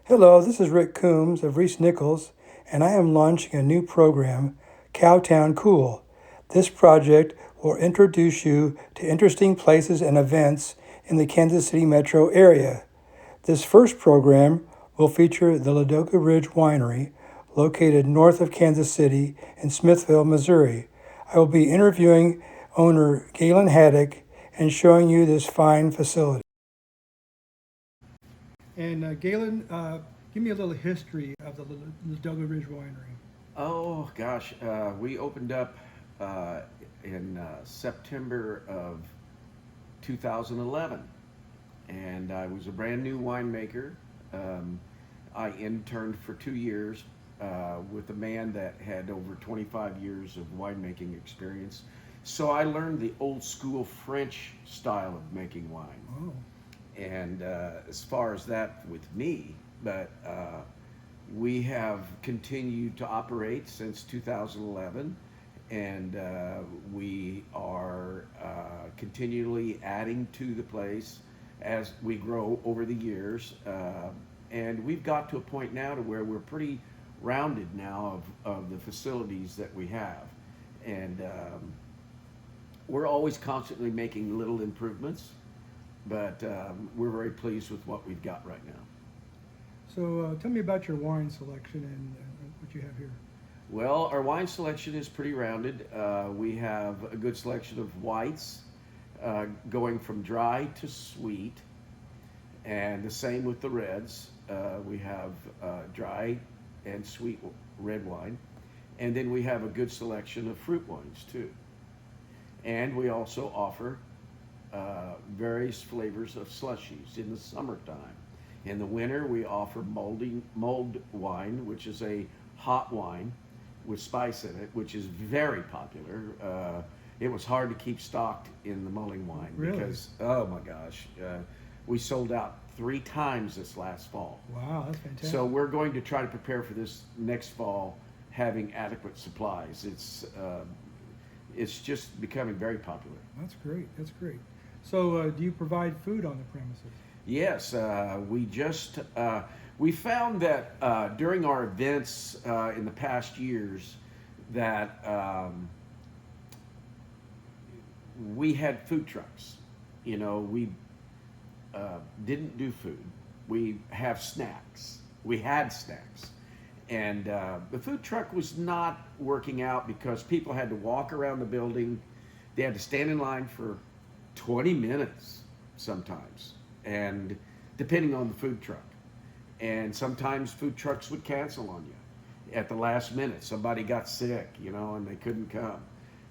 Hello, this is Rick Coombs of Reese Nichols, and I am launching a new program, Kowtown Cool. This project will introduce you to interesting places and events in the Kansas City metro area. This first program will feature the Ladoga Ridge Winery, located north of Kansas City in Smithville, Missouri. I will be interviewing owner Galen Haddock and showing you this fine facility. And Galen, give me a little history of the Ladoga Ridge Winery. Oh gosh, we opened up in September of 2011, and I was a brand new winemaker. I interned for 2 years with a man that had over 25 years of winemaking experience. So I learned the old school French style of making wine. Oh, And as far as that with me, but we have continued to operate since 2011, and we are continually adding to the place as we grow over the years. And we've got to a point now to where we're pretty rounded now of the facilities that we have. And we're always constantly making little improvements, but we're very pleased with what we've got right now. so tell me about your wine selection and what you have here. Well, our wine selection is pretty rounded. We have a good selection of whites, going from dry to sweet, and the same with the reds. We have dry and sweet red wine, and then we have a good selection of fruit wines too. And we also offer various flavors of slushies in the summertime. In the winter, we offer mulled wine, which is a hot wine with spice in it, which is very popular. It was hard to keep stocked in the mulling wine Really? because, oh my gosh, we sold out 3 times this last fall. Wow, that's fantastic. So we're going to try to prepare for this next fall, having adequate supplies. It's just becoming very popular. That's great. That's great. So, do you provide food on the premises? Yes, we found that during our events in the past years that we had food trucks. You know, we didn't do food. We have snacks. We had snacks. And the food truck was not working out because people had to walk around the building. They had to stand in line for 20 minutes sometimes, and depending on the food truck. And sometimes food trucks would cancel on you at the last minute. Somebody got sick, and they couldn't come.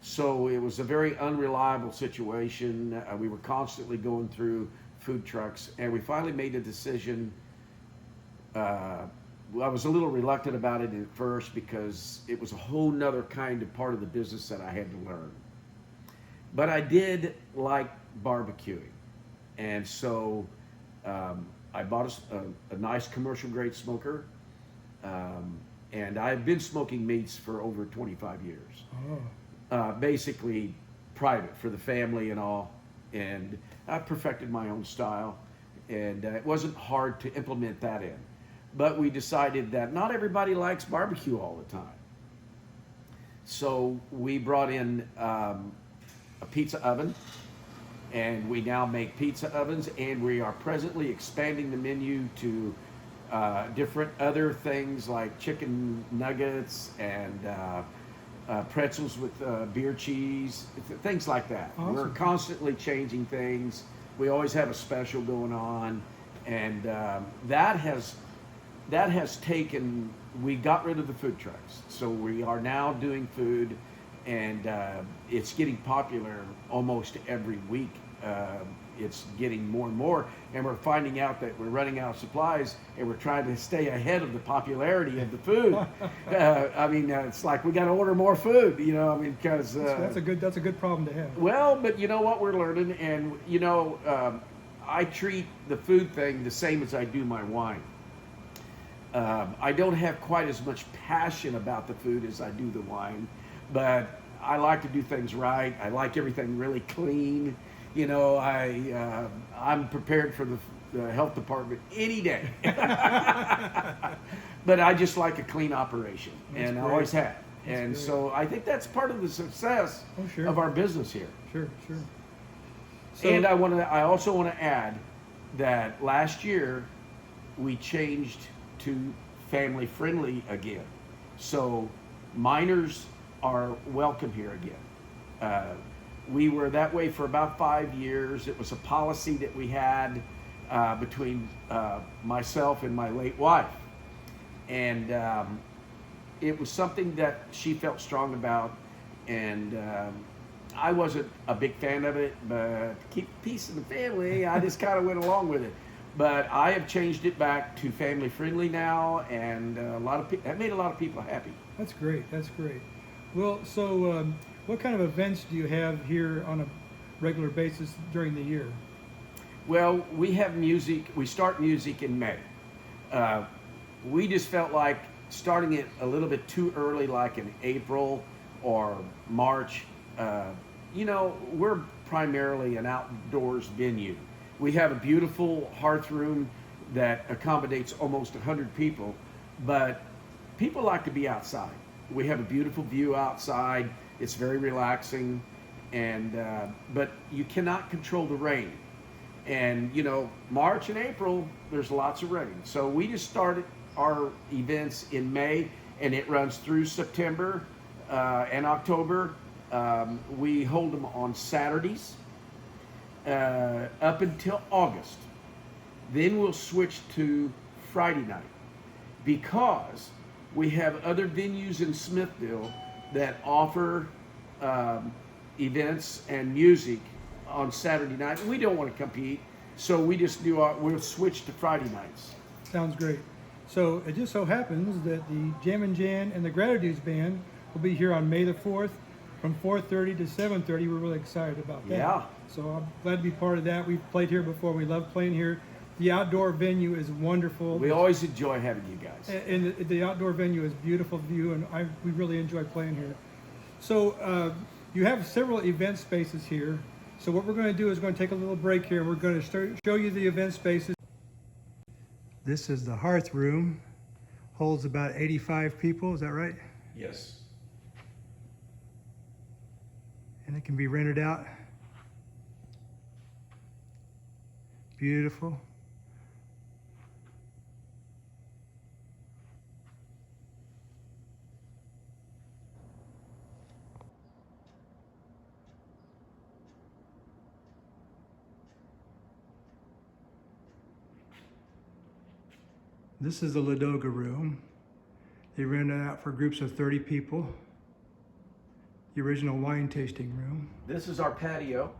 So it was a very unreliable situation. We were constantly going through food trucks, and we finally made a decision. I was a little reluctant about it at first because it was a whole nother kind of part of the business that I had to learn. But I did like barbecuing, and so I bought a nice commercial grade smoker, and I've been smoking meats for over 25 years. Oh, Basically private for the family and all, and I perfected my own style, and it wasn't hard to implement that in. But we decided that not everybody likes barbecue all the time. So we brought in a pizza oven, and we now make pizza ovens, and we are presently expanding the menu to different other things like chicken nuggets and pretzels with beer cheese, things like that. awesome. We're constantly changing things. We always have a special going on, and that has taken. We got rid of the food trucks, so we are now doing food, and it's getting popular almost every week. It's getting more and more, and we're finding out that we're running out of supplies, and we're trying to stay ahead of the popularity of the food. It's like we got to order more food, because that's a good problem to have. well, but you know what, we're learning, and I treat the food thing the same as I do my wine. I don't have quite as much passion about the food as I do the wine, but I like to do things right. I like everything really clean. I'm prepared for the health department any day. But I just like a clean operation, That's and I great. always have. That's And great. so I think that's part of the success Oh, sure. of our business here. Sure, sure. So, And I also want to add that last year we changed to family friendly again. So minors are welcome here again. We were that way for about 5 years. It was a policy that we had between myself and my late wife. And it was something that she felt strong about. And I wasn't a big fan of it, but to keep peace in the family, I just kind of went along with it. But I have changed it back to family friendly now, and that made a lot of people happy. that's great. That's great. Well, so what kind of events do you have here on a regular basis during the year? Well, we have music. We start music in May. We just felt like starting it a little bit too early, like in April or March. We're primarily an outdoors venue. We have a beautiful hearth room that accommodates almost 100 people, but people like to be outside. We have a beautiful view outside. It's very relaxing, and but you cannot control the rain. And March and April, there's lots of rain. So we just started our events in May, and it runs through September and October. We hold them on Saturdays up until August. Then we'll switch to Friday night because we have other venues in Smithville that offer events and music on Saturday night. We don't want to compete, so we just we'll switch to Friday nights. Sounds great. So it just so happens that the Jammin' Jan and the Gratitudes Band will be here on May the 4th from 4:30 to 7:30. We're really excited about that. Yeah. So I'm glad to be part of that. We've played here before. We love playing here. The outdoor venue is wonderful. We always enjoy having you guys. And the outdoor venue is beautiful view, and we really enjoy playing here. So you have several event spaces here. So what we're going to do is going to take a little break here, and we're going to show you the event spaces. This is the hearth room. Holds about 85 people, is that right? Yes. And it can be rented out. Beautiful. This is the Ladoga room. They rent it out for groups of 30 people. The original wine tasting room. This is our patio.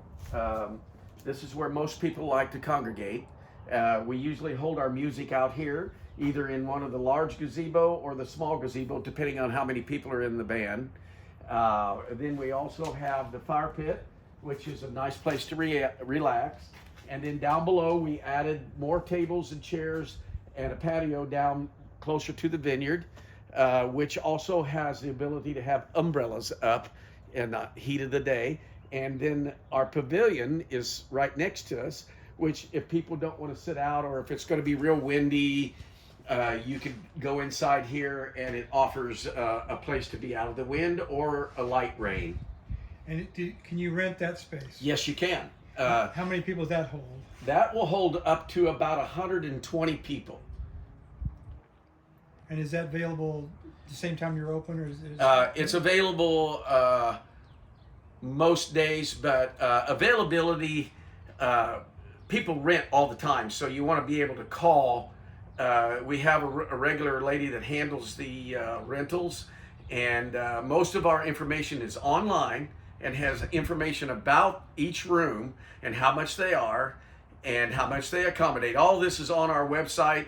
This is where most people like to congregate. We usually hold our music out here, either in one of the large gazebo or the small gazebo, depending on how many people are in the band. Then we also have the fire pit, which is a nice place to relax. And then down below, we added more tables and chairs and a patio down closer to the vineyard, which also has the ability to have umbrellas up in the heat of the day. And then our pavilion is right next to us, which if people don't want to sit out or if it's going to be real windy, you can go inside here and it offers a place to be out of the wind or a light rain. And can you rent that space? Yes, you can. How many people does that hold? That will hold up to about 120 people. And is that available the same time you're open, or is It's available most days, but availability, people rent all the time, so you want to be able to call. We have a regular lady that handles the rentals, and most of our information is online and has information about each room and how much they are and how much they accommodate. All this is on our website,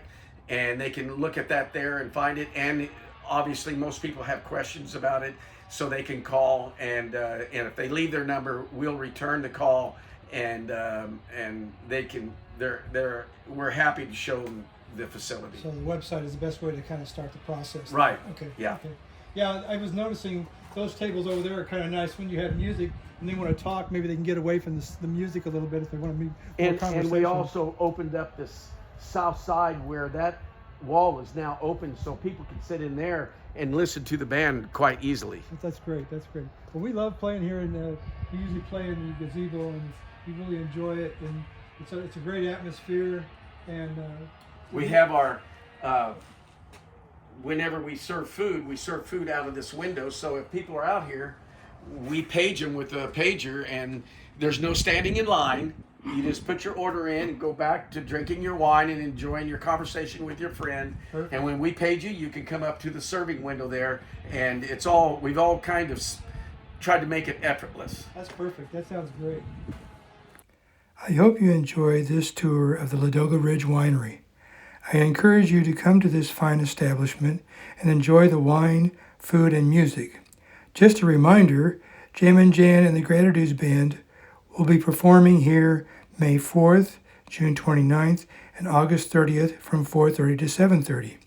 and they can look at that there and find it. And obviously most people have questions about it, so they can call, and if they leave their number, we'll return the call, and they can. We're happy to show them the facility. So the website is the best way to kind of start the process. Right. Okay. Yeah. Okay. Yeah, I was noticing those tables over there are kind of nice when you have music and they want to talk. Maybe they can get away from the music a little bit if they want to meet more And conversation. we also opened up this south side where that wall is now open, so people can sit in there and listen to the band quite easily. That's great. That's great. Well, we love playing here, and we usually play in the gazebo, and we really enjoy it. And it's a great atmosphere. And We have our whenever we serve food out of this window. So if people are out here, we page them with a pager, and there's no standing in line. You just put your order in and go back to drinking your wine and enjoying your conversation with your friend. Perfect. And when we page you, you can come up to the serving window there, and we've all kind of tried to make it effortless. that's perfect. That sounds great. I hope you enjoyed this tour of the Ladoga Ridge Winery. I encourage you to come to this fine establishment and enjoy the wine, food, and music. Just a reminder, Jim and Jan and the Gratitudes Band will be performing here May 4th, June 29th, and August 30th from 4:30 to 7:30.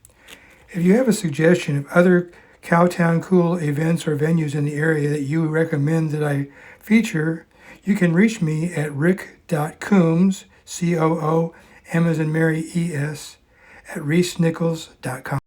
If you have a suggestion of other Kowtown Cool events or venues in the area that you recommend that I feature, you can reach me at rick.coombs, C-O-O, M as in Mary, E-S, at reesnichols.com.